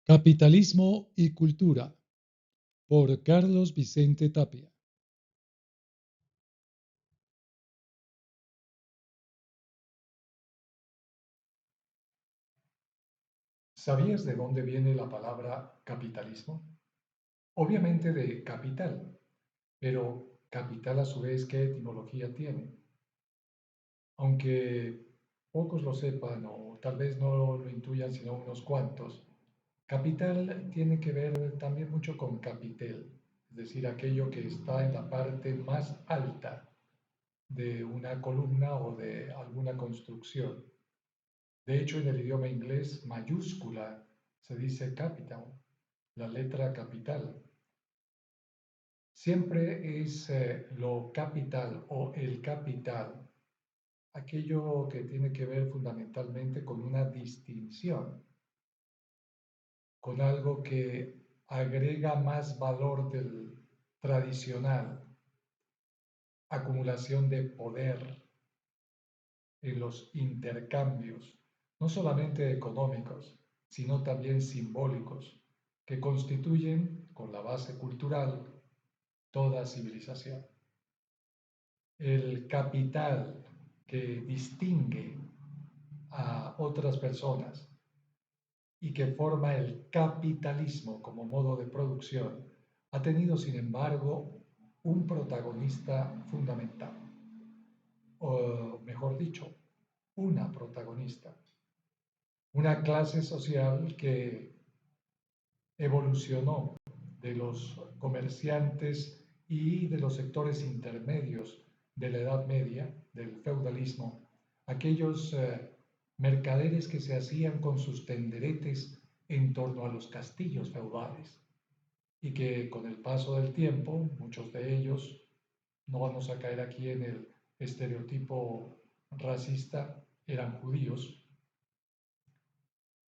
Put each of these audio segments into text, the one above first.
Capitalismo y cultura, por Carlos Vicente Tapia. ¿Sabías de dónde viene la palabra capitalismo? Obviamente de capital, pero capital a su vez, ¿qué etimología tiene? Aunque pocos lo sepan o tal vez no lo intuyan sino unos cuantos, capital tiene que ver también mucho con capitel, es decir, aquello que está en la parte más alta de una columna o de alguna construcción. De hecho, en el idioma inglés, mayúscula se dice capital, la letra capital. Siempre es lo capital o el capital, aquello que tiene que ver fundamentalmente con una distinción, con algo que agrega más valor del tradicional, acumulación de poder en los intercambios, no solamente económicos, sino también simbólicos, que constituyen, con la base cultural, toda civilización. El capital que distingue a otras personas y que forma el capitalismo como modo de producción, ha tenido, sin embargo, un protagonista fundamental, o mejor dicho, una protagonista, una clase social que evolucionó de los comerciantes y de los sectores intermedios de la Edad Media, del feudalismo, aquellos mercaderes que se hacían con sus tenderetes en torno a los castillos feudales y que con el paso del tiempo, muchos de ellos, no vamos a caer aquí en el estereotipo racista, eran judíos,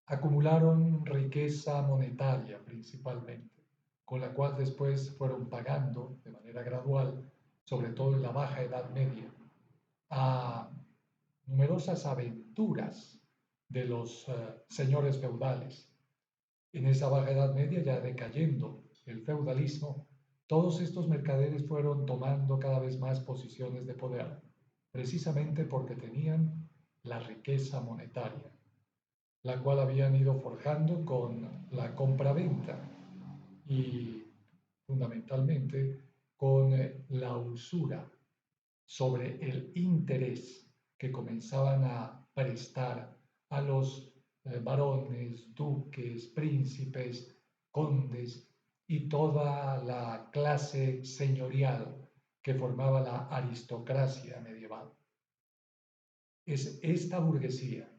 acumularon riqueza monetaria principalmente, con la cual después fueron pagando de manera gradual, sobre todo en la Baja Edad Media, a numerosas aventuras de los señores feudales. En esa Baja Edad Media, ya decayendo el feudalismo, todos estos mercaderes fueron tomando cada vez más posiciones de poder, precisamente porque tenían la riqueza monetaria, la cual habían ido forjando con la compraventa y fundamentalmente con la usura sobre el interés que comenzaban a prestar a los varones, duques, príncipes, condes y toda la clase señorial que formaba la aristocracia medieval. Es esta burguesía,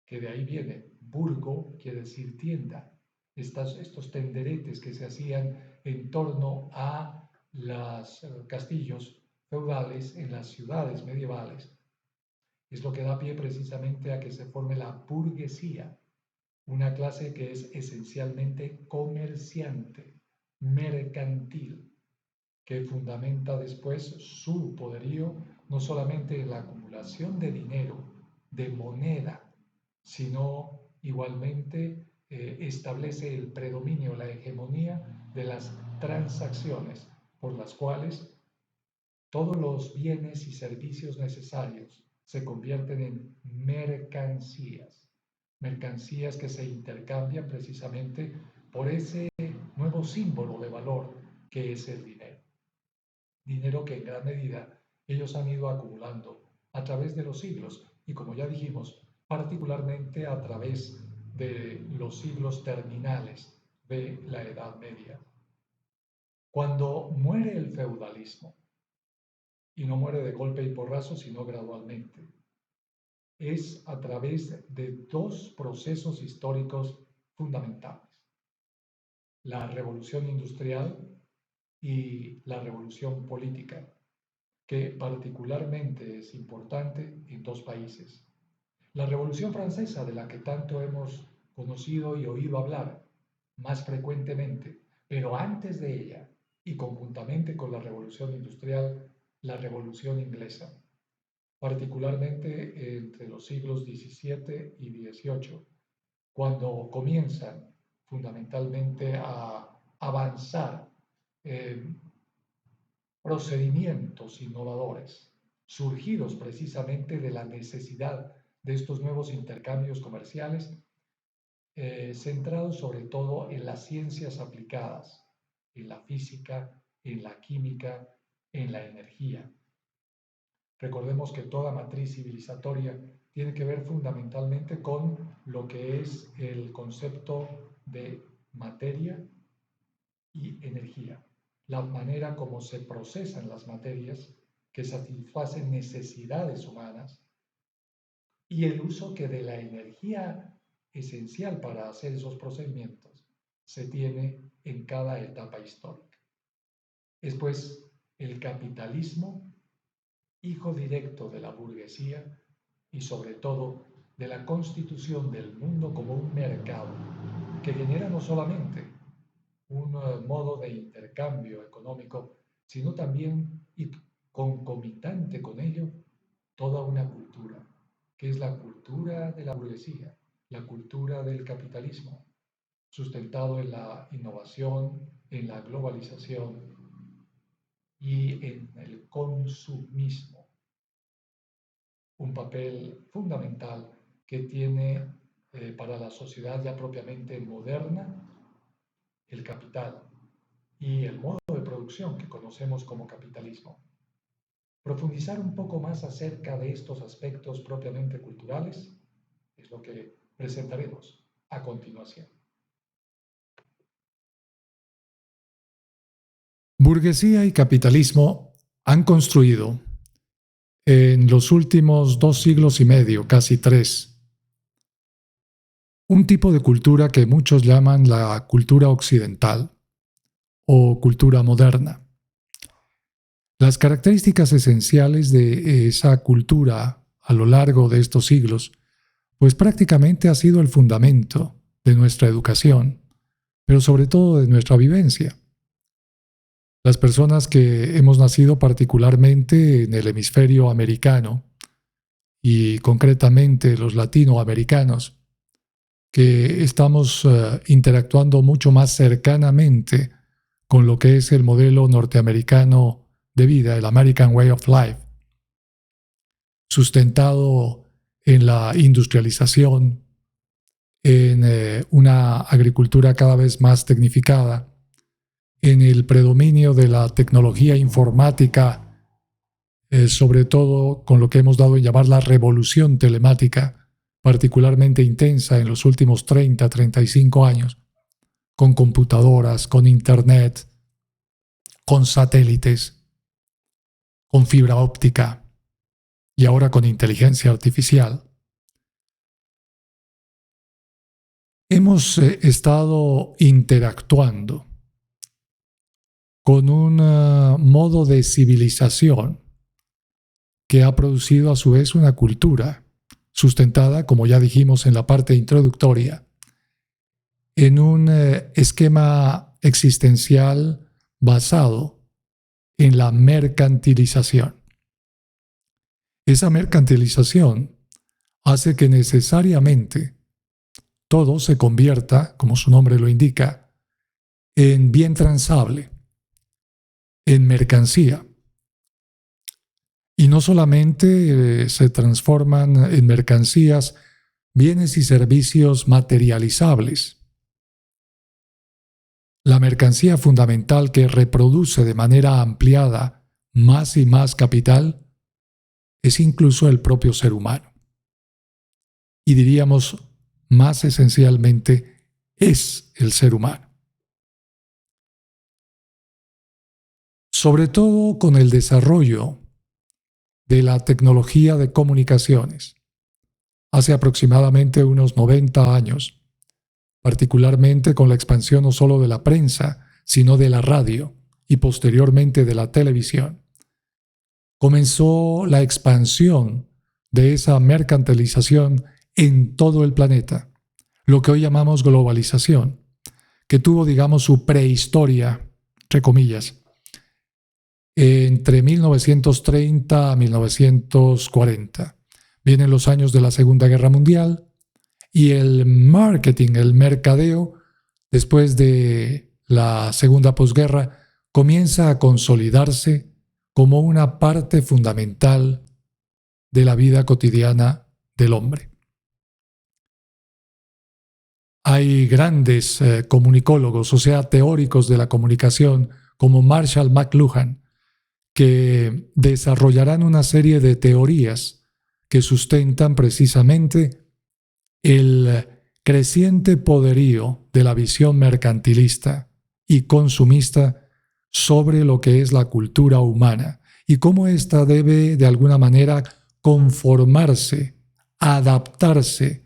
que de ahí viene, burgo quiere decir tienda, estos tenderetes que se hacían en torno a los castillos feudales en las ciudades medievales, es lo que da pie precisamente a que se forme la burguesía, una clase que es esencialmente comerciante, mercantil, que fundamenta después su poderío no solamente en la acumulación de dinero, de moneda, sino igualmente establece el predominio, la hegemonía de las transacciones por las cuales todos los bienes y servicios necesarios se convierten en mercancías, mercancías que se intercambian precisamente por ese nuevo símbolo de valor que es el dinero. Dinero que en gran medida ellos han ido acumulando a través de los siglos y, como ya dijimos, particularmente a través de los siglos terminales de la Edad Media. Cuando muere el feudalismo, y no muere de golpe y porrazo, sino gradualmente, es a través de dos procesos históricos fundamentales: la revolución industrial y la revolución política, que particularmente es importante en dos países. La Revolución Francesa, de la que tanto hemos conocido y oído hablar más frecuentemente, pero antes de ella y conjuntamente con la Revolución Industrial, la Revolución Inglesa, particularmente entre los siglos XVII y XVIII, cuando comienzan fundamentalmente a avanzar procedimientos innovadores, surgidos precisamente de la necesidad de estos nuevos intercambios comerciales, centrados sobre todo en las ciencias aplicadas, en la física, en la química, en la energía. Recordemos que toda matriz civilizatoria tiene que ver fundamentalmente con lo que es el concepto de materia y energía, la manera como se procesan las materias que satisfacen necesidades humanas y el uso que de la energía esencial para hacer esos procedimientos se tiene en cada etapa histórica. Es pues el capitalismo, hijo directo de la burguesía y sobre todo de la constitución del mundo como un mercado que genera no solamente un modo de intercambio económico, sino también, y concomitante con ello, toda una cultura, que es la cultura de la burguesía, la cultura del capitalismo, sustentado en la innovación, en la globalización y en el consumismo. Un papel fundamental que tiene para la sociedad ya propiamente moderna el capital y el modo de producción que conocemos como capitalismo. Profundizar un poco más acerca de estos aspectos propiamente culturales es lo que presentaremos a continuación. Burguesía y capitalismo han construido en los últimos 2 siglos y medio, casi 3, un tipo de cultura que muchos llaman la cultura occidental o cultura moderna. Las características esenciales de esa cultura a lo largo de estos siglos, pues prácticamente ha sido el fundamento de nuestra educación, pero sobre todo de nuestra vivencia. Las personas que hemos nacido particularmente en el hemisferio americano y concretamente los latinoamericanos, que estamos interactuando mucho más cercanamente con lo que es el modelo norteamericano de vida, el American Way of Life, sustentado en la industrialización, en una agricultura cada vez más tecnificada, en el predominio de la tecnología informática, sobre todo con lo que hemos dado en llamar la revolución telemática, particularmente intensa en los últimos 30, 35 años, con computadoras, con internet, con satélites, con fibra óptica y ahora con inteligencia artificial. Hemos estado interactuando con un modo de civilización que ha producido a su vez una cultura sustentada, como ya dijimos en la parte introductoria, en un esquema existencial basado en la mercantilización. Esa mercantilización hace que necesariamente todo se convierta, como su nombre lo indica, en bien transable, en mercancía. Y no solamente se transforman en mercancías bienes y servicios materializables. La mercancía fundamental que reproduce de manera ampliada más y más capital es incluso el propio ser humano. Y diríamos, más esencialmente, es el ser humano. Sobre todo con el desarrollo de la tecnología de comunicaciones. Hace aproximadamente unos 90 años, particularmente con la expansión no solo de la prensa, sino de la radio y posteriormente de la televisión, comenzó la expansión de esa mercantilización en todo el planeta, lo que hoy llamamos globalización, que tuvo, digamos, su prehistoria, entre comillas, entre 1930 a 1940. Vienen los años de la Segunda Guerra Mundial y el marketing, el mercadeo, después de la segunda posguerra, comienza a consolidarse como una parte fundamental de la vida cotidiana del hombre. Hay grandes comunicólogos, o sea, teóricos de la comunicación, como Marshall McLuhan, que desarrollarán una serie de teorías que sustentan precisamente el creciente poderío de la visión mercantilista y consumista sobre lo que es la cultura humana y cómo ésta debe de alguna manera conformarse, adaptarse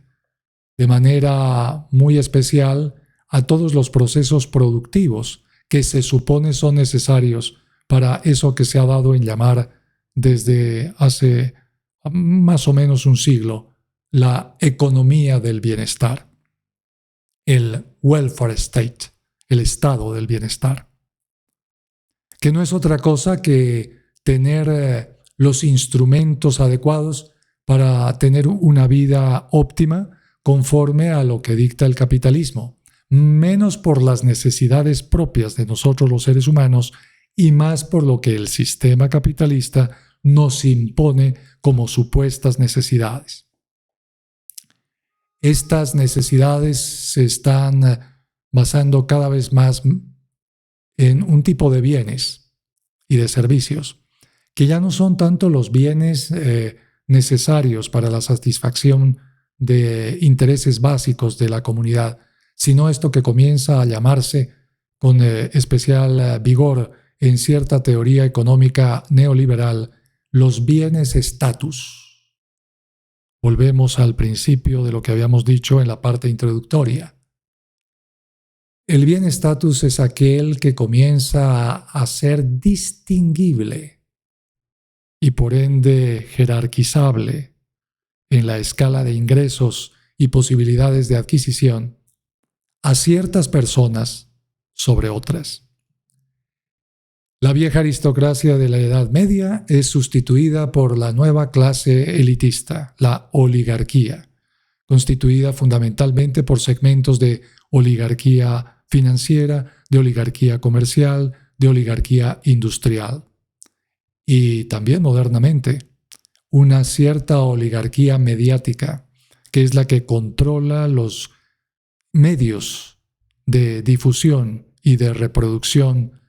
de manera muy especial a todos los procesos productivos que se supone son necesarios para eso que se ha dado en llamar desde hace más o menos un siglo la economía del bienestar, el welfare state, el estado del bienestar, que no es otra cosa que tener los instrumentos adecuados para tener una vida óptima conforme a lo que dicta el capitalismo, menos por las necesidades propias de nosotros los seres humanos y más por lo que el sistema capitalista nos impone como supuestas necesidades. Estas necesidades se están basando cada vez más en un tipo de bienes y de servicios, que ya no son tanto los bienes necesarios para la satisfacción de intereses básicos de la comunidad, sino esto que comienza a llamarse con especial vigor en cierta teoría económica neoliberal, los bienes estatus. Volvemos al principio de lo que habíamos dicho en la parte introductoria. El bien estatus es aquel que comienza a ser distinguible y por ende jerarquizable en la escala de ingresos y posibilidades de adquisición a ciertas personas sobre otras. La vieja aristocracia de la Edad Media es sustituida por la nueva clase elitista, la oligarquía, constituida fundamentalmente por segmentos de oligarquía financiera, de oligarquía comercial, de oligarquía industrial. Y también modernamente, una cierta oligarquía mediática, que es la que controla los medios de difusión y de reproducción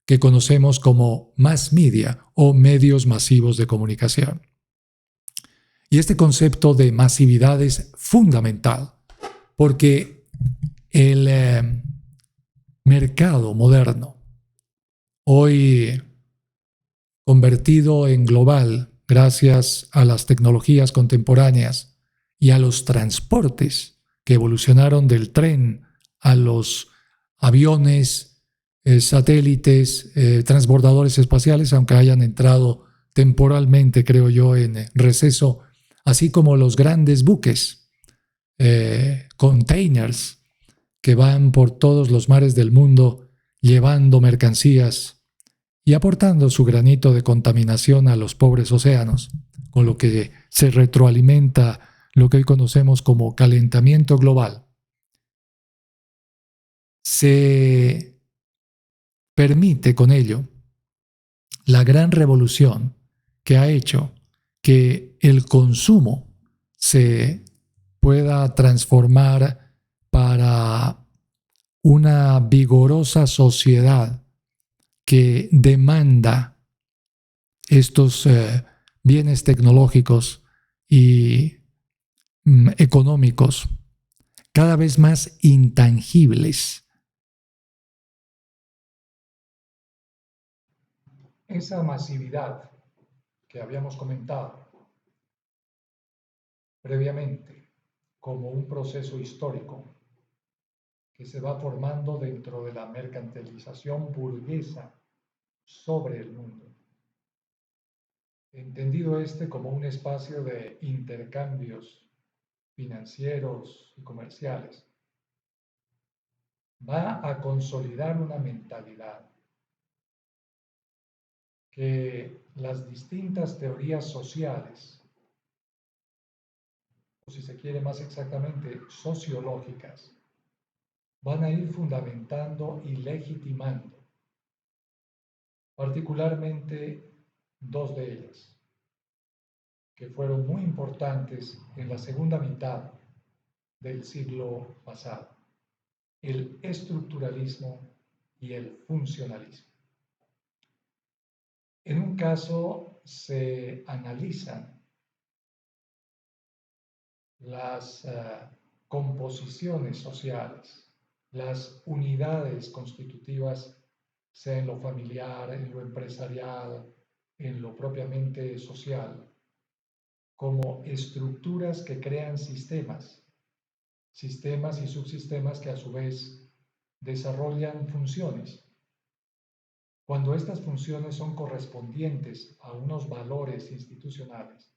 que conocemos como mass media o medios masivos de comunicación. Y este concepto de masividad es fundamental porque el mercado moderno, hoy convertido en global gracias a las tecnologías contemporáneas y a los transportes que evolucionaron del tren a los aviones, satélites, transbordadores espaciales, aunque hayan entrado temporalmente, creo yo, en receso, así como los grandes buques, containers, que van por todos los mares del mundo llevando mercancías y aportando su granito de contaminación a los pobres océanos, con lo que se retroalimenta lo que hoy conocemos como calentamiento global. Se permite con ello la gran revolución que ha hecho que el consumo se pueda transformar para una vigorosa sociedad que demanda estos bienes tecnológicos y económicos cada vez más intangibles. Esa masividad que habíamos comentado previamente como un proceso histórico que se va formando dentro de la mercantilización burguesa sobre el mundo. Entendido este como un espacio de intercambios financieros y comerciales, va a consolidar una mentalidad que las distintas teorías sociales, o si se quiere más exactamente sociológicas, van a ir fundamentando y legitimando, particularmente dos de ellas, que fueron muy importantes en la segunda mitad del siglo pasado: el estructuralismo y el funcionalismo. En un caso se analizan las composiciones sociales, las unidades constitutivas, sea en lo familiar, en lo empresarial, en lo propiamente social, como estructuras que crean sistemas y subsistemas que a su vez desarrollan funciones. Cuando estas funciones son correspondientes a unos valores institucionales,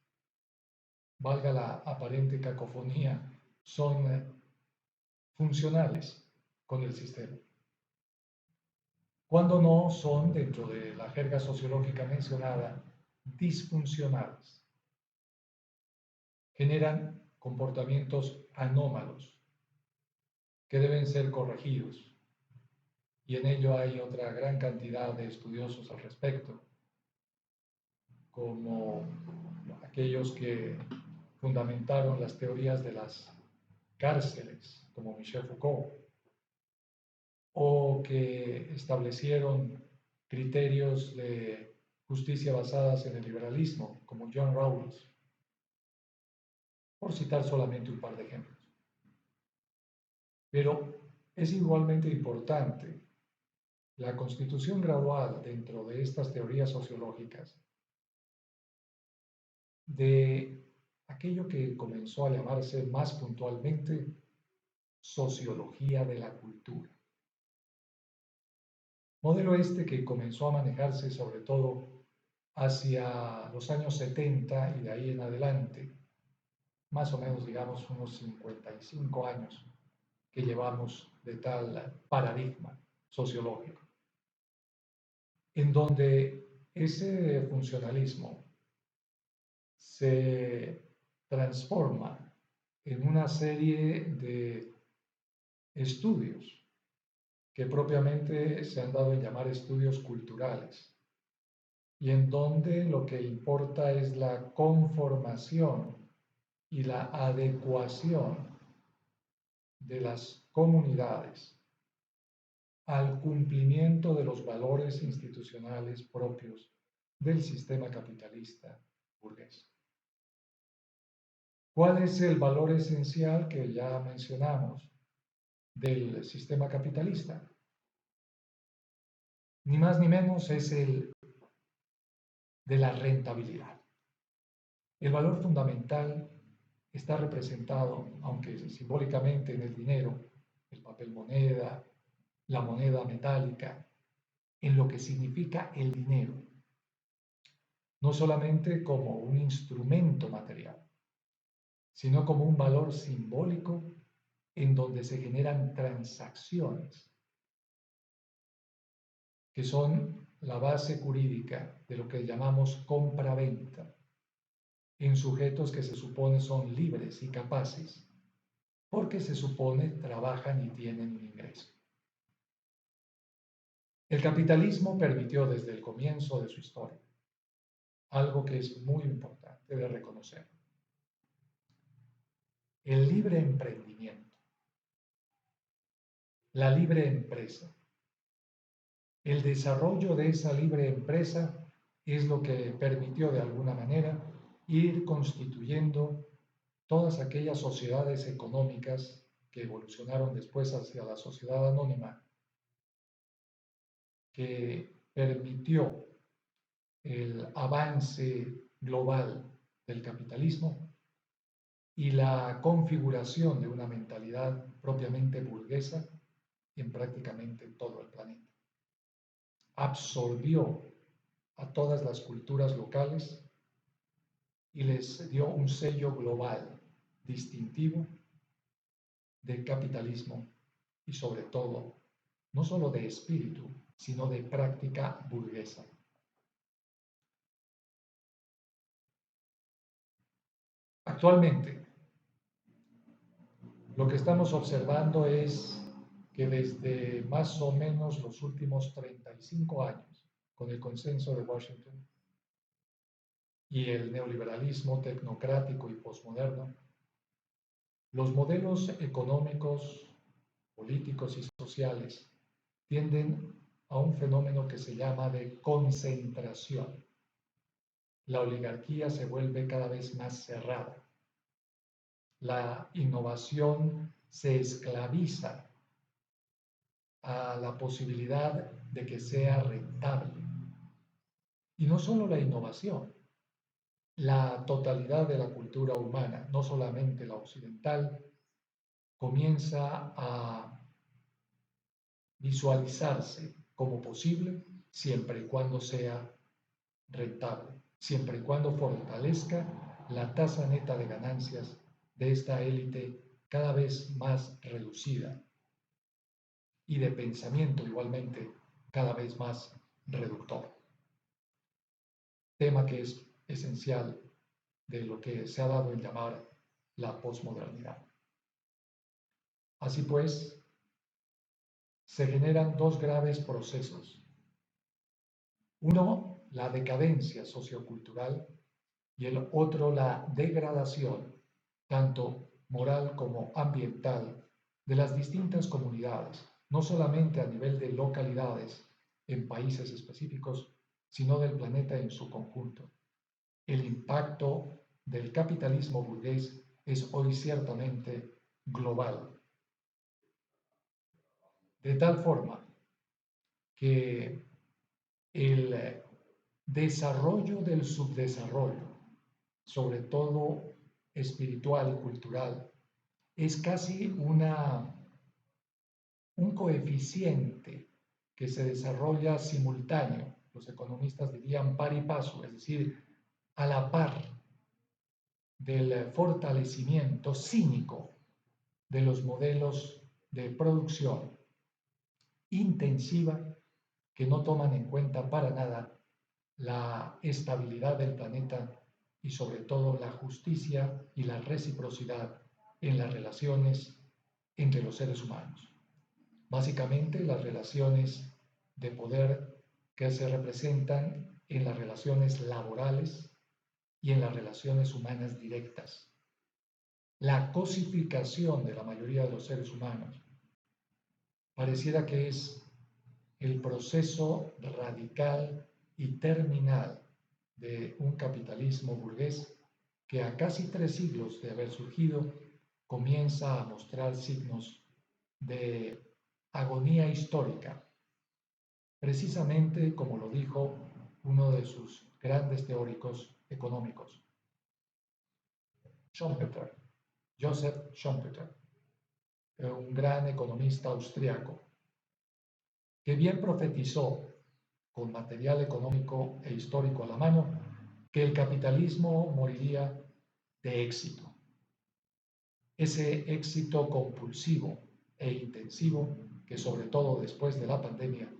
valga la aparente cacofonía, son funcionales con el sistema. Cuando no, son, dentro de la jerga sociológica mencionada, disfuncionales. Generan comportamientos anómalos que deben ser corregidos. Y en ello hay otra gran cantidad de estudiosos al respecto, como aquellos que fundamentaron las teorías de las cárceles, como Michel Foucault, o que establecieron criterios de justicia basadas en el liberalismo, como John Rawls, por citar solamente un par de ejemplos. Pero es igualmente importante la constitución gradual dentro de estas teorías sociológicas de aquello que comenzó a llamarse más puntualmente sociología de la cultura. Modelo este que comenzó a manejarse sobre todo hacia los años 70 y de ahí en adelante, más o menos digamos unos 55 años que llevamos de tal paradigma sociológico, en donde ese funcionalismo se transforma en una serie de estudios que propiamente se han dado en llamar estudios culturales, y en donde lo que importa es la conformación y la adecuación de las comunidades al cumplimiento de los valores institucionales propios del sistema capitalista burgués. ¿Cuál es el valor esencial que ya mencionamos del sistema capitalista? Ni más ni menos es el de la rentabilidad. El valor fundamental está representado, aunque simbólicamente, en el dinero, el papel moneda, la moneda metálica, en lo que significa el dinero, no solamente como un instrumento material, sino como un valor simbólico en donde se generan transacciones que son la base jurídica de lo que llamamos compra-venta en sujetos que se supone son libres y capaces, porque se supone trabajan y tienen un ingreso. El capitalismo permitió desde el comienzo de su historia algo que es muy importante de reconocer: el libre emprendimiento, la libre empresa. El desarrollo de esa libre empresa es lo que permitió de alguna manera ir constituyendo todas aquellas sociedades económicas que evolucionaron después hacia la sociedad anónima, que permitió el avance global del capitalismo y la configuración de una mentalidad propiamente burguesa en prácticamente todo el planeta. Absorbió a todas las culturas locales y les dio un sello global distintivo del capitalismo y, sobre todo, no solo de espíritu, sino de práctica burguesa. Actualmente, lo que estamos observando es que desde más o menos los últimos 35 años, con el consenso de Washington y el neoliberalismo tecnocrático y posmoderno, los modelos económicos, políticos y sociales tienden a un fenómeno que se llama de concentración. La oligarquía se vuelve cada vez más cerrada. La innovación se esclaviza a la posibilidad de que sea rentable. Y no solo la innovación, la totalidad de la cultura humana, no solamente la occidental, comienza a visualizarse como posible siempre y cuando sea rentable, siempre y cuando fortalezca la tasa neta de ganancias de esta élite cada vez más reducida y de pensamiento igualmente cada vez más reductor. Tema que es esencial de lo que se ha dado en llamar la posmodernidad. Así pues, se generan dos graves procesos. Uno, la decadencia sociocultural y el otro, la degradación, tanto moral como ambiental, de las distintas comunidades, no solamente a nivel de localidades en países específicos, sino del planeta en su conjunto. El impacto del capitalismo burgués es hoy ciertamente global, de tal forma que el desarrollo del subdesarrollo, sobre todo espiritual y cultural, es casi un coeficiente que se desarrolla simultáneo, los economistas dirían par y paso, es decir, a la par del fortalecimiento cínico de los modelos de producción intensiva que no toman en cuenta para nada la estabilidad del planeta y sobre todo la justicia y la reciprocidad en las relaciones entre los seres humanos. Básicamente las relaciones de poder que se representan en las relaciones laborales y en las relaciones humanas directas. La cosificación de la mayoría de los seres humanos pareciera que es el proceso radical y terminal de un capitalismo burgués que a casi 3 siglos de haber surgido comienza a mostrar signos de agonía histórica, precisamente como lo dijo uno de sus grandes teóricos económicos, Schumpeter, Joseph Schumpeter, un gran economista austriaco, que bien profetizó con material económico e histórico a la mano que el capitalismo moriría de éxito. Ese éxito compulsivo e intensivo que sobre todo después de la pandemia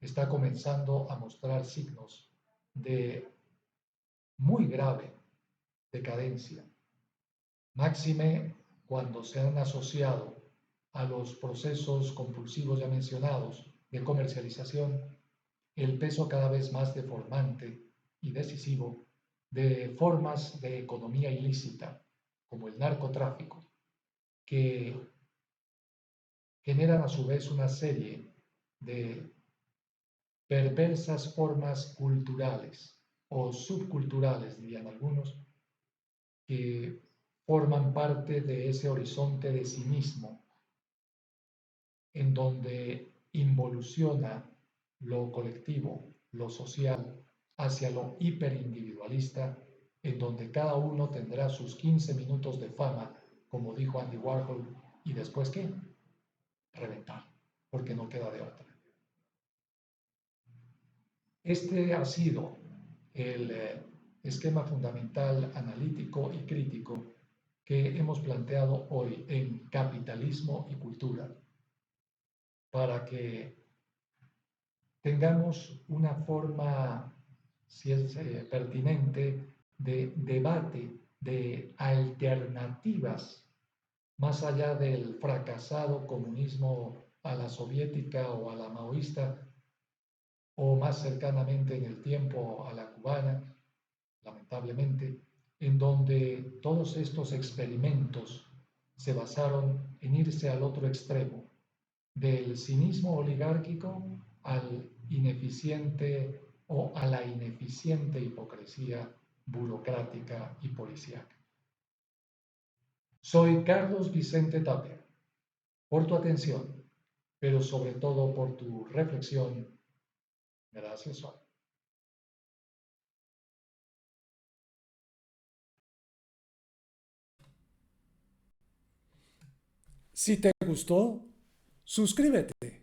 está comenzando a mostrar signos de muy grave decadencia, máxime cuando se han asociado a los procesos compulsivos ya mencionados de comercialización el peso cada vez más deformante y decisivo de formas de economía ilícita, como el narcotráfico, que generan a su vez una serie de perversas formas culturales o subculturales, dirían algunos, que forman parte de ese horizonte de cinismo en donde involuciona lo colectivo, lo social, hacia lo hiperindividualista, en donde cada uno tendrá sus 15 minutos de fama, como dijo Andy Warhol, y después ¿qué? Reventar, porque no queda de otra. Este ha sido el esquema fundamental analítico y crítico que hemos planteado hoy en Capitalismo y Cultura, para que tengamos una forma, si es pertinente, de debate, de alternativas, más allá del fracasado comunismo a la soviética o a la maoísta, o más cercanamente en el tiempo a la cubana, lamentablemente, en donde todos estos experimentos se basaron en irse al otro extremo, del cinismo oligárquico al ineficiente o a la ineficiente hipocresía burocrática y policíaca. Soy Carlos Vicente Tapia, por tu atención, pero sobre todo por tu reflexión. Gracias, Juan. Si te gustó, suscríbete